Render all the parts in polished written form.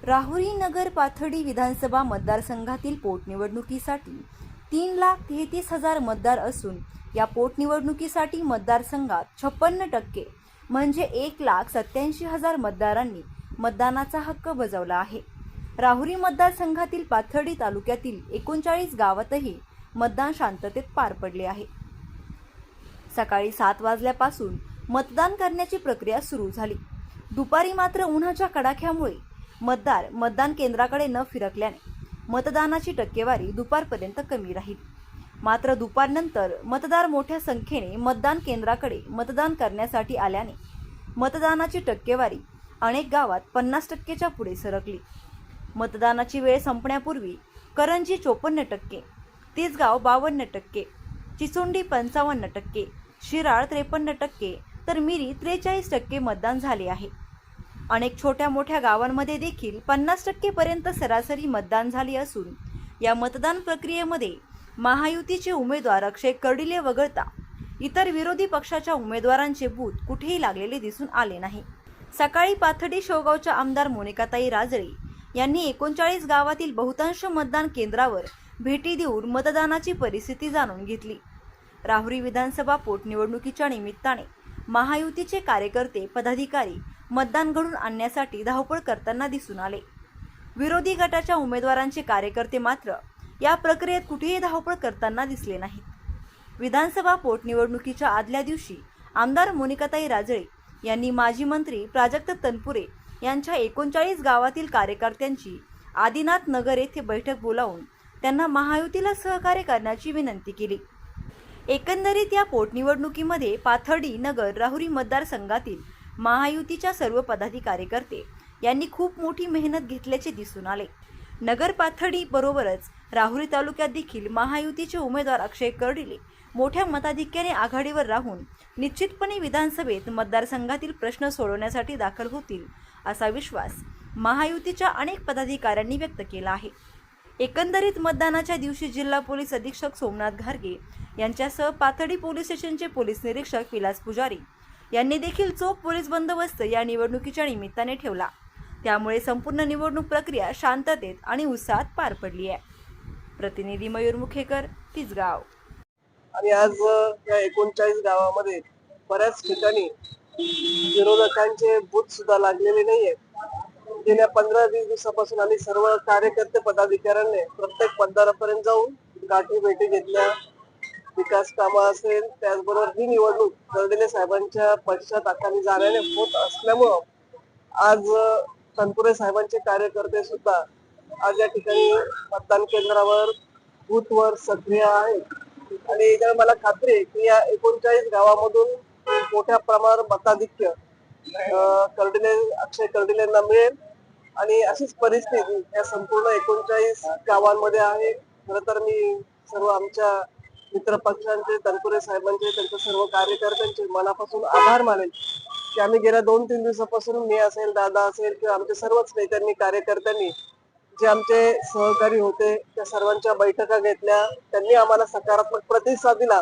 राहुरी नगर पाथर्डी विधानसभा मतदारसंघातील पोटनिवडणुकीसाठी 3,33,000 मतदार असून या पोटनिवडणुकीसाठी मतदारसंघात 56% म्हणजे 1,87,000 मतदारांनी मतदानाचा हक्क बजावला आहे। राहुरी मतदारसंघातील पाथर्डी तालुक्यातील 39 गावातही मतदान शांततेत पार पडले आहे। सकाळी 7 वाजल्यापासून मतदान करण्याची प्रक्रिया सुरू झाली। दुपारी मात्र उन्हाच्या कडाक्यामुळे मतदार मतदान केंद्राकडे न फिरकल्याने मतदानाची टक्केवारी दुपारपर्यंत कमी राहील। मात्र दुपारनंतर मतदार मोठ्या संख्येने मतदान केंद्राकडे मतदान करण्यासाठी आल्याने मतदानाची टक्केवारी अनेक गावात 50%च्या पुढे सरकली। मतदानाची वेळ संपण्यापूर्वी करंजी 54%, तिसगाव 52%, चिचोंडी 55%, शिराळ 53% तर मिरी 43% मतदान झाले आहे। अनेक छोट्या मोठ्या गावांमध्ये देखील 50% पर्यंत सरासरी मतदान झाले असून या मतदान प्रक्रियेमध्ये महायुतीचे उमेदवार अक्षय कर्डिले वगळता इतर विरोधी पक्षाच्या उमेदवारांचे बूथ कुठेही लागलेले दिसून आले नाही। सकाळी पाथर्डी शेवगावच्या आमदार मोनिकाताई राजळे यांनी 39 गावातील बहुतांश मतदान केंद्रावर भेटी देऊन मतदानाची परिस्थिती जाणून घेतली। राहुरी विधानसभा पोटनिवडणुकीच्या निमित्ताने महायुतीचे कार्यकर्ते पदाधिकारी मतदान घडून आणण्यासाठी धावपळ करताना दिसून आले। विरोधी गटाच्या उमेदवारांचे कार्यकर्ते मात्र या प्रक्रियेत कुठेही धावपळ करताना दिसले नाहीत। विधानसभा पोटनिवडणुकीच्या आदल्या दिवशी आमदार मोनिकाताई राजळे यांनी माजी मंत्री प्राजक्त तनपुरे यांच्या 39 गावातील कार्यकर्त्यांची आदिनाथ नगर येथे बैठक बोलावून त्यांना महायुतीला सहकार्य करण्याची विनंती केली। एकंदरीत या पोटनिवडणुकीमध्ये पाथर्डी नगर राहुरी मतदारसंघातील महायुतीच्या सर्व पदाधिकारी कार्यकर्ते यांनी खूप मोठी मेहनत घेतल्याचे दिसून आले। नगर पाथर्डी बरोबरच राहुरी तालुक्यात देखील महायुतीचे उमेदवार अक्षय कर्डिले मोठ्या मताधिक्याने आघाडीवर राहून निश्चितपणे विधानसभेत मतदारसंघातील प्रश्न सोडवण्यासाठी दाखल होतील असा विश्वास महायुतीच्या अनेक पदाधिकाऱ्यांनी व्यक्त केला आहे। एकंदरीत मतदानाच्या दिवशी जिल्हा पोलीस अधीक्षक सोमनाथ घारगे यांच्यासह पाथर्डी पोलीस स्टेशनचे पोलीस निरीक्षक विलास पुजारी यांनी देखील चोख पोलीस बंदोबस्त या निवडणुकीच्या निमित्ताने ठेवला। त्यामुळे संपूर्ण निवडणूक प्रक्रिया शांततेत आणि उत्साहात पार पडली आहे। प्रतिनिधी मयूर मुखेकर, तिसगाव। आणि आज या 39 गावामध्ये बऱ्याच ठिकाणी विरोधकांचे बूथ सुद्धा लागलेले नाहीये। गेल्या 15-20 दिवसापासून आम्ही सर्व कार्यकर्ते पदाधिकाऱ्यांनी प्रत्येक मतदारापर्यंत जाऊन गाठी भेटी घेतल्या। विकास कामं असेल, त्याचबरोबर ही निवडणूक कर्डिले साहेबांच्या पश्चाताखाली जाण्याने होत असल्यामुळं आज तनपुरे साहेबांचे कार्यकर्ते सुद्धा आज या ठिकाणी मतदान केंद्रावर बूथवर सक्रिय आहेत। आणि मला खात्री आहे की या 39 गावामधून मोठ्या प्रमाणावर मताधिक्य अक्षय कर्डिलेंना मिळेल आणि अशीच परिस्थिती या संपूर्ण 39 गावांमध्ये आहे। खरं तर मी सर्व आमच्या मित्र पक्षांचे, तनपुरे साहेबांचे, त्यांच्या सर्व कार्यकर्त्यांचे मनापासून आभार मानेल की आम्ही गेल्या 2-3 दिवसापासून मी असेल, दादा असेल किंवा आमच्या सर्वच नेत्यांनी, कार्यकर्त्यांनी जे आमचे सहकारी होते त्या सर्वांच्या बैठका घेतल्या, त्यांनी आम्हाला सकारात्मक प्रतिसाद दिला।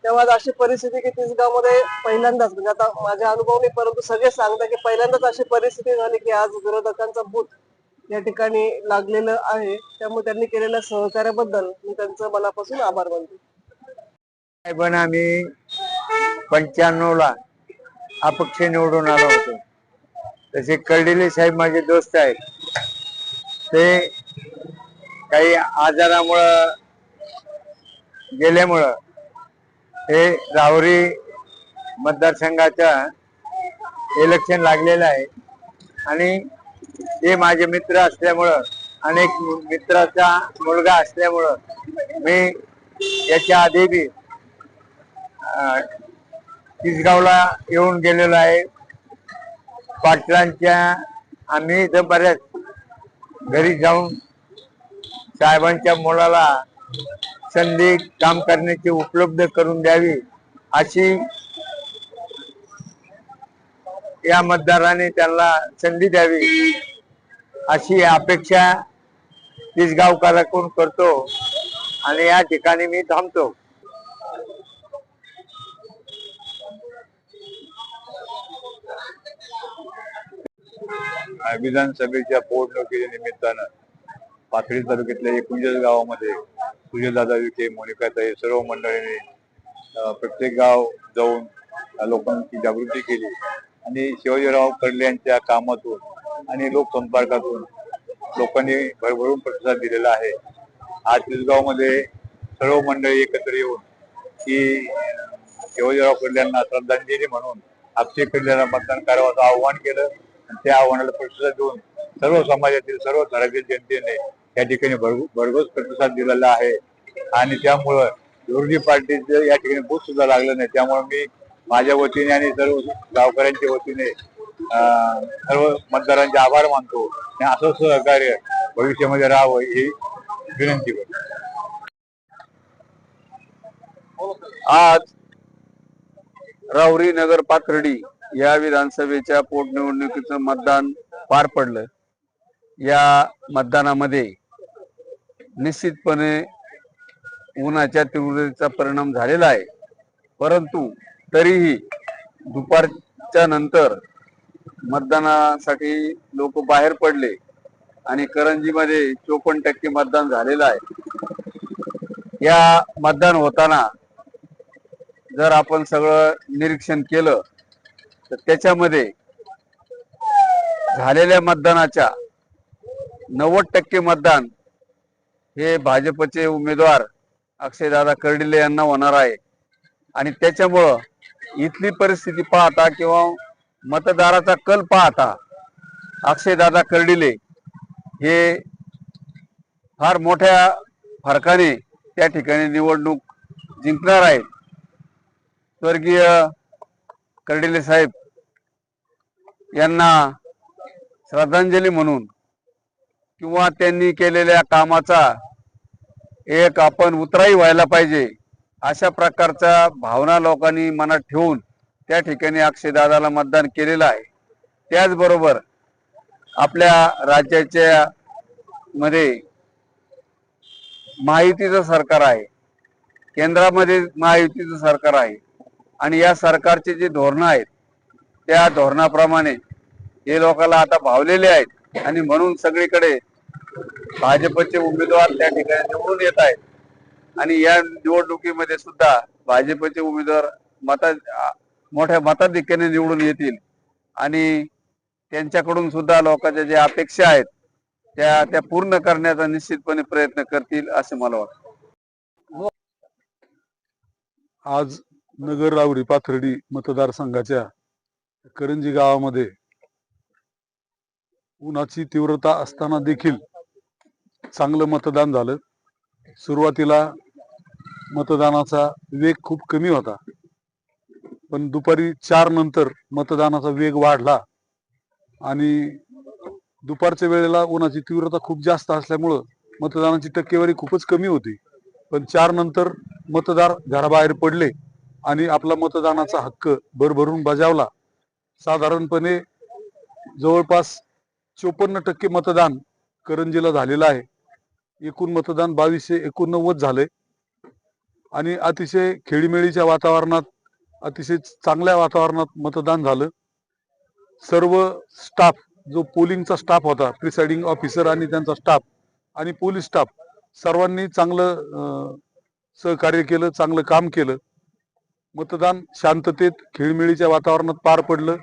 तेव्हा अशी परिस्थिती की तिसगावमध्ये पहिल्यांदाच, म्हणजे आता माझ्या अनुभवाने, परंतु सगळे सांगतात की पहिल्यांदाच अशी परिस्थिती झाली की आज विरोधकांचा बूथ या ठिकाणी लागलेलं आहे। त्यामुळे त्यांनी केलेल्या सहकार्याबद्दल मी त्यांचं मनापासून आभार मानतो। पण आम्ही 95ला अपक्ष निवडून आलो होतो। तसे कर्डिले साहेब माझे दोस्त आहेत। ते काही आजारामुळं गेल्यामुळं हे राहुरी मतदारसंघाचा इलेक्शन लागलेलं आहे आणि ते माझे मित्र असल्यामुळं, अनेक मित्राचा मुलगा असल्यामुळं मी याच्या आधी बी तिसगावला येऊन गेलेलो आहे। पाटलांच्या आम्ही इथं बऱ्याच घरी जाऊन साहेबांच्या मुलाला संधी काम करण्याची उपलब्ध करून द्यावी अशी या मतदाराने त्यांना संधी द्यावी अशी अपेक्षा तिसगावकरांकडून करतो आणि या ठिकाणी मी थांबतो। विधानसभेच्या पोटनिवडणुकीच्या निमित्तानं पाथरी तालुक्यातल्या 49 गावामध्ये सुजयदादा विखे, मोनिकाताई सर्व मंडळींनी प्रत्येक गाव जाऊन लोकांची जागृती केली आणि शिवाजीराव कर्डिले यांच्या कामातून आणि लोकसंपर्कातून लोकांनी भरभरून प्रतिसाद दिलेला आहे. आज तिसगावमध्ये सर्व मंडळी एकत्र येऊन की शिवाजीराव कर्डिले यांना श्रद्धांजली म्हणून अक्षय कर्डिले यांना मतदान करावं आवाहन केलं आणि त्या आव्हानाला प्रतिसाद देऊन सर्व समाजातील सर्व थरातील जनतेने या ठिकाणी भरघोस प्रतिसाद दिलेला आहे. आणि त्यामुळं विरोधी पार्टीचं या ठिकाणी बूथ सुद्धा लागलं नाही. त्यामुळे मी माझ्या वतीने आणि सर्व गावकऱ्यांच्या वतीने सर्व मतदारांचे आभार मानतो आणि असं सहकार्य भविष्यामध्ये राहावं ही विनंती करतो. आज राहुरी नगर पाथर्डी या विधानसभेच्या पोटनिवडणुकीचं मतदान पार पडलं. या मतदानामध्ये निश्चितपणे उन्हाच्या तीव्रतेचा परिणाम झालेला आहे, परंतु तरीही दुपारच्या नंतर मतदानासाठी लोक बाहेर पडले आणि करंजीमध्ये 54% मतदान झालेलं आहे. या मतदान होताना जर आपण सगळं निरीक्षण केलं तर त्याच्यामध्ये झालेल्या मतदानाच्या 90% मतदान हे भाजपचे उमेदवार अक्षयदादा कर्डिले यांना होणार आहे. आणि त्याच्यामुळं इथली परिस्थिती पाहता किंवा मतदाराचा कल पाहता अक्षयदादा कर्डिले हे फार मोठ्या फरकाने त्या ठिकाणी निवडणूक जिंकणार आहेत. स्वर्गीय कर्डिले साहेब यांना श्रद्धांजली म्हणून किंवा त्यांनी केलेल्या कामाचा एक आपण उतराई व्हायला पाहिजे अशा प्रकारच्या भावना लोकांनी मनात ठेवून त्या ठिकाणी अक्षयदादाला मतदान केलेलं आहे. त्याचबरोबर आपल्या राज्याच्या मध्ये महायुतीचं सरकार आहे, केंद्रामध्ये महायुतीचं सरकार आहे आणि या सरकारचे जे धोरणं आहेत त्या धोरणाप्रमाणे हे लोकांना आता भावलेले आहेत आणि म्हणून सगळीकडे भाजपचे उमेदवार त्या ठिकाणी निवडून येत आहेत. आणि या निवडणुकीमध्ये सुद्धा भाजपचे उमेदवार मोठ्या मताधिक्याने निवडून येतील आणि त्यांच्याकडून सुद्धा लोकांच्या ज्या अपेक्षा आहेत त्या पूर्ण करण्याचा निश्चितपणे प्रयत्न करतील असे मला वाटतं. आज नगर राहुरी पाथर्डी मतदारसंघाच्या करंजी गावामध्ये उन्हाची तीव्रता असताना देखील चांगलं मतदान झालं. सुरुवातीला मतदानाचा वेग खूप कमी होता, पण दुपारी 4 नंतर मतदानाचा वेग वाढला आणि दुपारच्या वेळेला उन्हाची तीव्रता खूप जास्त असल्यामुळं मतदानाची टक्केवारी खूपच कमी होती. पण 4 नंतर मतदार घराबाहेर पडले आणि आपला मतदानाचा हक्क भरभरून बजावला. साधारणपणे जवळपास 54% मतदान करंजीला झालेलं आहे. एकूण मतदान 2289 झाले आणि अतिशय खेळीमेळीच्या वातावरणात, अतिशय चांगल्या वातावरणात मतदान झालं. सर्व स्टाफ, जो पोलिंगचा स्टाफ होता, प्रिसाइडिंग ऑफिसर आणि त्यांचा स्टाफ आणि पोलीस स्टाफ, सर्वांनी चांगलं सहकार्य केलं, चांगलं काम केलं. मतदान शांततेत खेळीमेळीच्या वातावरणात पार पडलं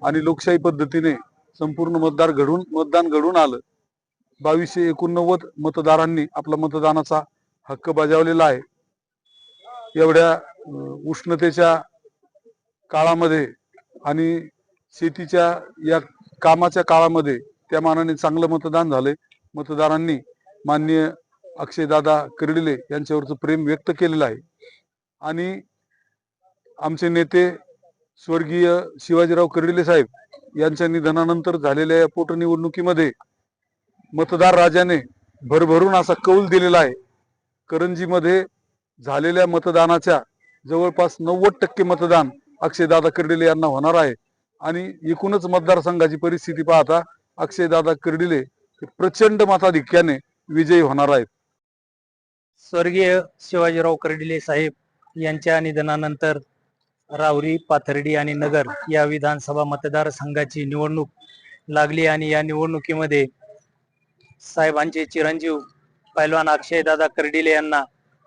आणि लोकशाही पद्धतीने संपूर्ण मतदान घडून आलं. 2289 मतदारांनी आपला मतदानाचा हक्क बजावलेला आहे. एवढ्या उष्णतेच्या काळामध्ये आणि शेतीच्या या कामाच्या काळामध्ये त्या मानाने चांगलं मतदान झालंय. मतदारांनी माननीय अक्षयदादा कर्डिले यांच्यावरचं प्रेम व्यक्त केलेलं आहे आणि आमचे नेते स्वर्गीय शिवाजीराव कर्डिले साहेब यांच्या निधनानंतर झालेल्या या पोटनिवडणुकीमध्ये मतदार राजाने भरभरून असा कौल दिलेला आहे. करंजीमध्ये झालेल्या मतदानाच्या जवळपास 90% मतदान अक्षयदादा कर्डिले यांना होणार आहे आणि एकूणच मतदारसंघाची परिस्थिती पाहता अक्षयदादा कर्डिले प्रचंड मताधिक्याने विजयी होणार आहेत. स्वर्गीय शिवाजीराव कर्डिले साहेब यांच्या निधनानंतर राहुरी, पाथर्डी आणि नगर या विधानसभा मतदारसंघाची निवडणूक लागली आणि या निवडणुकीमध्ये साहेबांचे चिरंजीव पैलवान अक्षयदादा कर्डिले यांना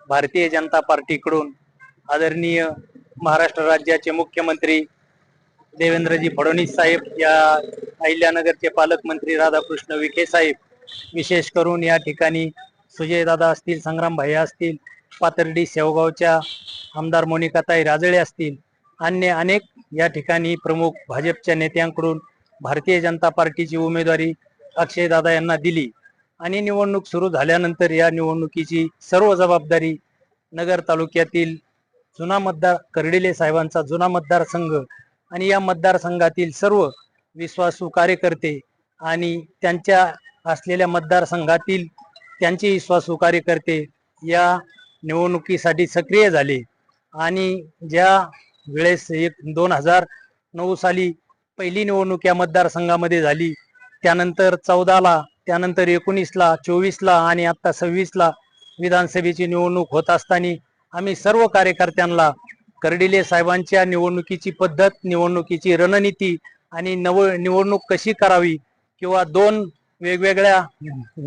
भारतीय जनता पार्टीकडून आदरणीय महाराष्ट्र राज्याचे मुख्यमंत्री देवेंद्रजी फडणवीस साहेब, या अहिल्यानगरचे पालकमंत्री राधाकृष्ण विखे साहेब, विशेष करून या ठिकाणी सुजयदादा असतील, संग्राम भैया असतील, पाथर्डी शेवगावच्या आमदार मोनिकाताई राजळे असतील, अन्य अनेक या ठिकाणी प्रमुख भाजपच्या नेत्यांकडून भारतीय जनता पार्टीची उमेदवारी अक्षयदादा यांना दिली आणि निवडणूक सुरू झाल्यानंतर या निवडणुकीची सर्व जबाबदारी नगर तालुक्यातील जुना मतदार कर्डिले साहेबांचा जुना मतदारसंघ आणि या मतदारसंघातील सर्व विश्वासू कार्यकर्ते आणि त्यांच्या असलेल्या मतदारसंघातील त्यांचे विश्वासू कार्यकर्ते या निवडणुकीसाठी सक्रिय झाले आणि ज्या वेळेस 2009 साली पहिली निवडणूक या मतदारसंघामध्ये झाली, त्यानंतर 14ला, त्यानंतर 19ला, 24ला आणि आता 26ला विधानसभेची निवडणूक होत असताना आम्ही सर्व कार्यकर्त्यांना कर्डिले साहेबांच्या निवडणुकीची पद्धत, निवडणुकीची रणनीती आणि निवडणूक कशी करावी किंवा दोन वेगवेगळ्या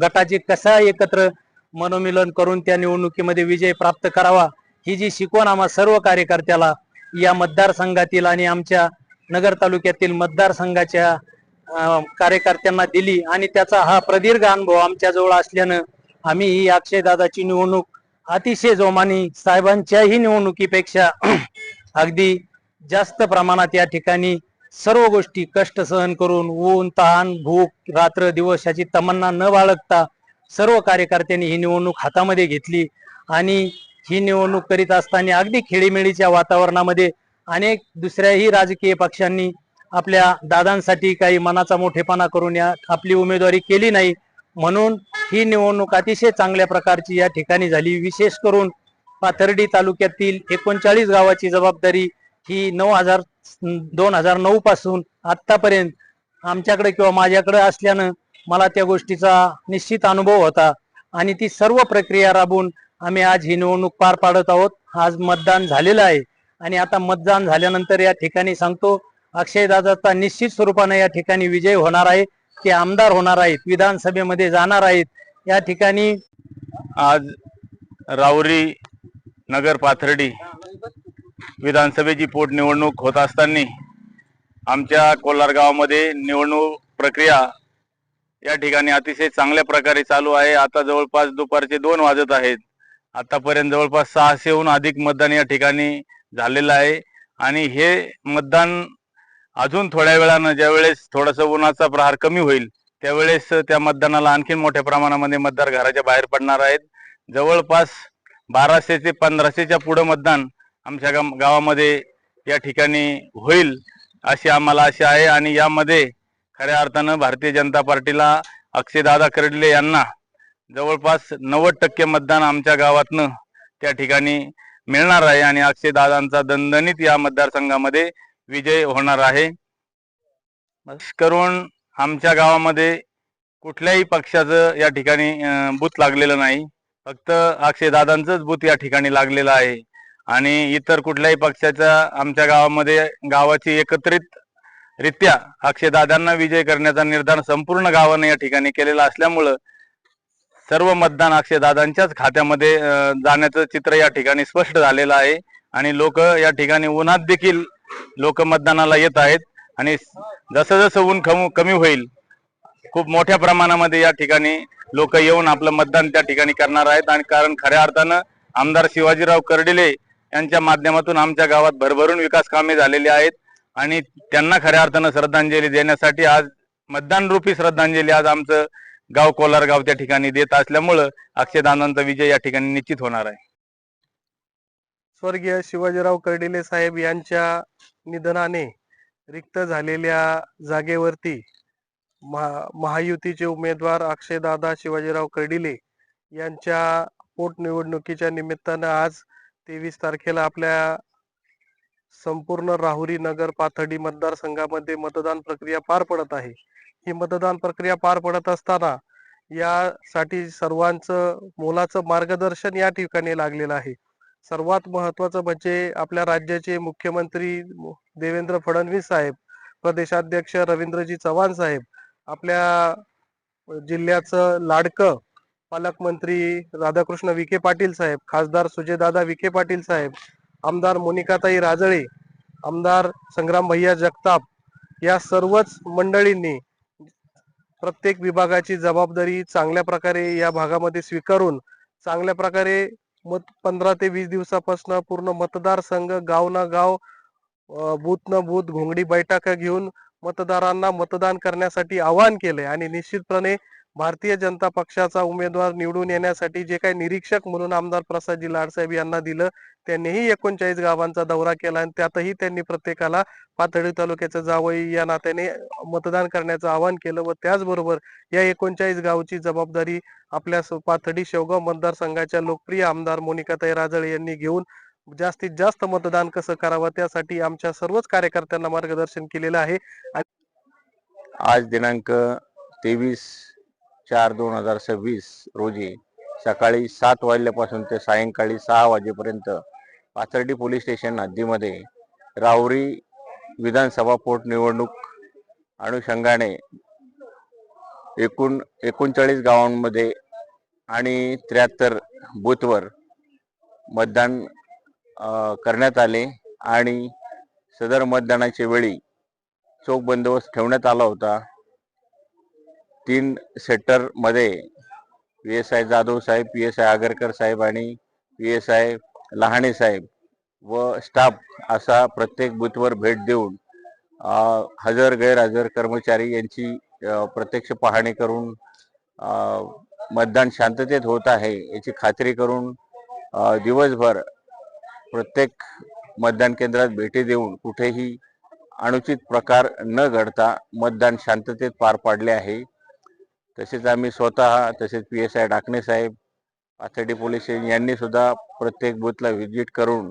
गटाचे कसा एकत्र मनोमिलन करून त्या निवडणुकीमध्ये विजय प्राप्त करावा, ही जी शिकवण आम्हा सर्व कार्यकर्त्याला या मतदारसंघातील आणि आमच्या नगर तालुक्यातील मतदारसंघाच्या कार्यकर्त्यांना दिली आणि त्याचा हा प्रदीर्घ अनुभव आमच्या जवळ असल्यानं आम्ही ही अक्षयदादाची निवडणूक अतिशय जोमाने साहेबांच्याही निवडणुकीपेक्षा अगदी जास्त प्रमाणात या ठिकाणी सर्व गोष्टी कष्ट सहन करून, ऊन तहान भूक रात्र दिवस याची तमन्ना न बाळगता सर्व कार्यकर्त्यांनी ही निवडणूक हातामध्ये घेतली आणि ही निवडणूक करीत असताना अगदी खेळीमेळीच्या वातावरणामध्ये अनेक दुसऱ्याही राजकीय पक्षांनी आपल्या दादांसाठी काही मनाचा मोठेपणा करून आपली उमेदवारी केली नाही, म्हणून ही निवडणूक अतिशय चांगल्या प्रकारची या ठिकाणी झाली. विशेष करून पाथर्डी तालुक्यातील 39 गावाची जबाबदारी ही 2009 पासून आतापर्यंत आमच्याकडे किंवा माझ्याकडे असल्यानं मला त्या गोष्टीचा निश्चित अनुभव होता आणि ती सर्व प्रक्रिया राबवून आम्ही आज ही निवडणूक पार पाडत आहोत. आज मतदान झालेलं आहे आणि आता मतदान झाल्यानंतर या ठिकाणी सांगतो अक्षयदादाचा निश्चित स्वरूपाने या ठिकाणी विजय होणार आहे. ते आमदार होणार आहेत, विधानसभेमध्ये जाणार आहेत. या ठिकाणी आज राहुरी नगर पाथर्डी विधानसभेची पोटनिवडणूक होत असताना आमच्या कोलार गावामध्ये निवडणूक प्रक्रिया या ठिकाणी अतिशय चांगल्या प्रकारे चालू आहे. आता जवळपास दुपारचे 2 वाजत आहेत. आतापर्यंत जवळपास 600हून अधिक मतदान या ठिकाणी झालेलं आहे आणि हे मतदान अजून थोड्या वेळानं ज्यावेळेस थोडंसं उन्हाचा प्रहार कमी होईल त्यावेळेस त्या मतदानाला आणखी मोठ्या प्रमाणामध्ये मतदार घराच्या बाहेर पडणार आहेत. जवळपास 1200 ते 1500च्या पुढे मतदान आमच्या गावामध्ये या ठिकाणी होईल अशी आम्हाला आशा आहे आणि यामध्ये खऱ्या अर्थानं भारतीय जनता पार्टीला अक्षयदादा कर्डिले यांना जवळपास 90% मतदान आमच्या गावातनं त्या ठिकाणी मिळणार आहे आणि अक्षयदादांचा दणदणीत या मतदारसंघामध्ये विजय होणार आहे. करून आमच्या गावामध्ये कुठल्याही पक्षाचं या ठिकाणी बूथ लागलेलं नाही, फक्त अक्षयदादांचंच बूथ या ठिकाणी लागलेलं आहे आणि इतर कुठल्याही पक्षाचा आमच्या गावामध्ये गावाची एकत्रित रित्या अक्षयदादांना विजय करण्याचा निर्धार संपूर्ण गावाने या ठिकाणी केलेला असल्यामुळं सर्व मतदान अक्षयदादांच्याच खात्यामध्ये जाण्याचं चित्र या ठिकाणी स्पष्ट झालेलं आहे आणि लोक या ठिकाणी उन्हात देखील लोक मतदानाला येत आहेत आणि जसं जसं ऊन कमी होईल खूप मोठ्या प्रमाणामध्ये या ठिकाणी लोक येऊन आपलं मतदान त्या ठिकाणी करणार आहेत आणि कारण खऱ्या अर्थानं आमदार शिवाजीराव कर्डिले यांच्या माध्यमातून आमच्या गावात भरभरून विकास कामे झालेली आहेत आणि त्यांना खऱ्या अर्थानं श्रद्धांजली देण्यासाठी आज मतदान रूपी श्रद्धांजली आज आमचं गाव कोलार गाव त्या ठिकाणी देत असल्यामुळं अक्षयदादांचा विजय या ठिकाणी निश्चित होणार आहे. स्वर्गीय शिवाजीराव कर्डिले साहेब यांच्या निधनाने रिक्त झालेल्या जागेवरती महायुतीचे उमेदवार अक्षयदादा शिवाजीराव कर्डिले यांच्या पोटनिवडणुकीच्या निमित्तानं आज 23 तारखेला आपल्या संपूर्ण राहुरी नगर पाथर्डी मतदारसंघामध्ये मतदान प्रक्रिया पार पडत आहे. ही मतदान प्रक्रिया पार पडत असताना यासाठी सर्वांचं मोलाचं मार्गदर्शन या ठिकाणी लागलेलं आहे. सर्वात महत्वाचं म्हणजे आपल्या राज्याचे मुख्यमंत्री देवेंद्र फडणवीस साहेब, प्रदेशाध्यक्ष रवींद्रजी चव्हाण साहेब आपल्या जिल्ह्याचं लाडकं पालकमंत्री राधाकृष्ण विखे पाटील साहेब, खासदार सुजयदादा विखे पाटील साहेब, आमदार मोनिकाताई राजळे, आमदार संग्राम भैया जगताप या सर्वच मंडळींनी प्रत्येक विभागाची जबाबदारी चांगल्या प्रकारे या भागामध्ये स्वीकारून चांगल्या प्रकारे 15 ते 20 दिवसापासून पूर्ण मतदारसंघ गाव ना गाव बूथ न बूथ घोंगडी बैठका घेऊन मतदारांना मतदान करण्यासाठी आवाहन केले आणि निश्चितपणे भारतीय जनता पक्षाचा उमेदवार निवडून येण्यासाठी जे काही निरीक्षक म्हणून आमदार प्रसादजी लाडसाहेब यांना दिलं, त्यांनीही 39 गावांचा दौरा केला आणि त्यातही त्यांनी प्रत्येकाला पाथर्डी तालुक्याचं जावई या नात्याने मतदान करण्याचं आवाहन केलं व त्याचबरोबर या 39 गावची जबाबदारी आपल्या पाथर्डी शेवगाव मतदारसंघाच्या लोकप्रिय आमदार मोनिकाताई राजळे यांनी घेऊन जास्तीत जास्त मतदान कसं करावं त्यासाठी आमच्या सर्वच कार्यकर्त्यांना मार्गदर्शन केलेलं आहे. आज दिनांक 23/4/2026 रोजी सकाळी 7 वाजल्यापासून ते सायंकाळी 6 वाजेपर्यंत पाथर्डी पोलीस स्टेशन हद्दीमध्ये राहुरी विधानसभा पोटनिवडणूक अनुषंगाने एकूण 39 गावांमध्ये आणि 73 बूथवर मतदान करण्यात आले आणि सदर मतदानाच्या वेळी चोख बंदोबस्त ठेवण्यात आला होता. 3 सेक्टर मध्ये PSI जाधव साहेब, PSI आगरकर साहेब आणि PSI लहाणे साहेब व स्टाफ असा प्रत्येक बूथवर भेट देऊन हजर गैरहजर कर्मचारी यांची प्रत्यक्ष पाहणी करून मतदान शांततेत होत आहे याची खात्री करून दिवसभर प्रत्येक मतदान केंद्रात भेटी देऊन कुठेही अनुचित प्रकार न घडता मतदान शांततेत पार पाडले आहे. तसेच आम्ही स्वतः तसेच PSI डाकणे साहेब, पाथर्डी पोलीस स्टेशन यांनी सुद्धा प्रत्येक बूथला व्हिजिट करून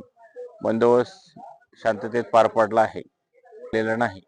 बंदोबस्त शांततेत पार पाडला आहे. नाही